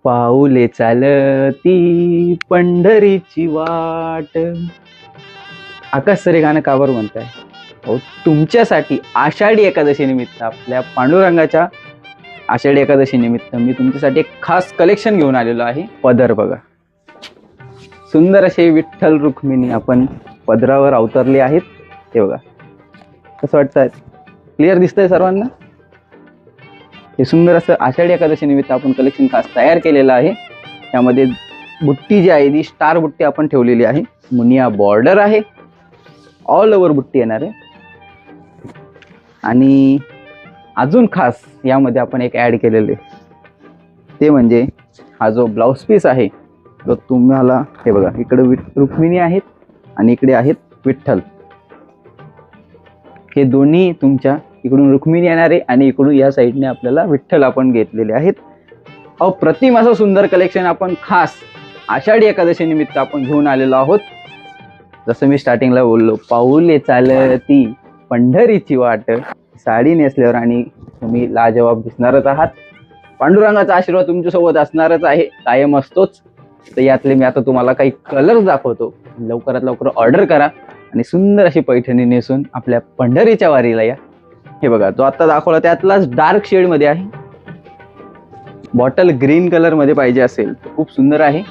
पाऊले चालती पंढरीची वाट. आकाश सर हे गाणं का बरं म्हणताय? हो, तुमच्यासाठी आषाढी एकादशी निमित्त, आपल्या पांडुरंगाच्या आषाढी एकादशी निमित्त मी तुमच्यासाठी एक खास कलेक्शन घेऊन आलेलो आहे. पदर बघा, सुंदर असे विठ्ठल रुक्मिणी आपण पदरावर अवतरले आहेत. हे बघा कसं वाटतंय, क्लिअर दिसतंय सर्वांना? हे सुंदर असं आषाढी एकादशी निमित्त आपण कलेक्शन खास तयार केलेलं आहे. त्यामध्ये बुट्टी जी आहे ती स्टार बुट्टी आपण ठेवलेली आहे. मुनिया बॉर्डर आहे, ऑल ओव्हर बुट्टी येणार आहे. आणि अजून खास यामध्ये आपण एक ॲड केलेले, ते म्हणजे हा जो ब्लाउज पीस आहे तो तुम्हाला हे बघा, इकडे रुक्मिणी आहेत आणि इकडे आहेत विठ्ठल. हे दोन्ही तुमच्या इकडून रुक्मिणी येणार आहे आणि इकडून या साईडने आपल्याला विठ्ठल आपण घेतलेले आहेत. अप्रतिम असं सुंदर कलेक्शन आपण खास आषाढी एकादशी निमित्त आपण घेऊन आलेलो आहोत. जसं मी स्टार्टिंगला बोललो, पाऊले चालती पंढरीची वाट. साडी नेसल्यावर आणि तुम्ही लाजवाब दिसणारच आहात. पांडुरंगाचा आशीर्वाद तुमच्यासोबत असणारच आहे, कायम असतोच. तर यातले मी आता तुम्हाला काही कलर दाखवतो. लवकरात लवकर ऑर्डर करा आणि सुंदर अशी पैठणी नेसून आपल्या पंढरीच्या वारीला या. हे बघा, जो आता दाखवला त्यातलाच डार्क शेड मध्ये आहे. बॉटल ग्रीन कलर मध्ये पाहिजे असेल तर खूप सुंदर आहे.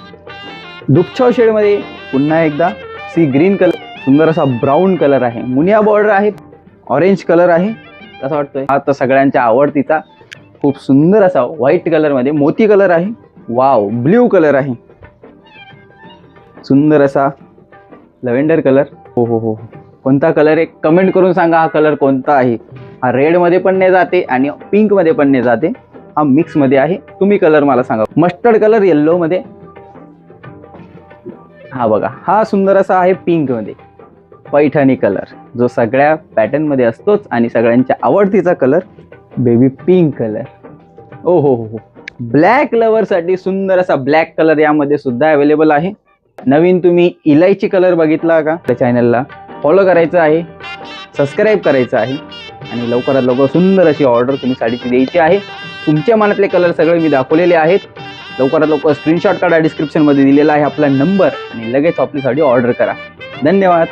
दुपछाव शेड मध्ये पुन्हा एकदा सी ग्रीन कलर, सुंदर असा ब्राऊन कलर आहे. मुनिया बॉर्डर आहे, ऑरेंज कलर आहे. कसा वाटतोय? हा तर सगळ्यांच्या आवडतीचा खूप सुंदर असा व्हाईट कलर मध्ये मोती कलर आहे. वाव, ब्ल्यू कलर आहे. सुंदर असा लव्हेंडर कलर. हो हो हो, कोणता कलर आहे कमेंट करून सांगा. हा कलर कोणता आहे? हा रेड मध्ये पण नाही जाते आणि पिंक मध्ये पण नाही जाते, हा मिक्स मध्ये आहे. तुम्ही कलर मला सांगा. मस्टर्ड कलर येल्लो मध्ये. हा बघा, हा सुंदर असा आहे पिंक मध्ये. पैठणी कलर जो सगळ्या पॅटर्न मध्ये असतोच आणि सगळ्यांच्या आवडतीचा कलर बेबी पिंक कलर. ओ हो हो हो, ब्लॅक लवर साठी सुंदर असा ब्लॅक कलर यामध्ये सुद्धा अवेलेबल आहे. नवीन तुम्ही इलायची कलर बघितला का? त्या चॅनलला फॉलो करायचं आहे, सबस्क्राईब करायचं आहे आणि लवकरात लवकर सुंदर अशी ऑर्डर तुम्ही साडीची द्यायची आहे. तुमच्या मनातले कलर सगळे मी दाखवलेले आहेत. लवकरात लवकर स्क्रीनशॉट काढा, डिस्क्रिप्शन मध्ये दिलेला आहे आपला नंबर आणि लगेच आपली साडी ऑर्डर करा. धन्यवाद.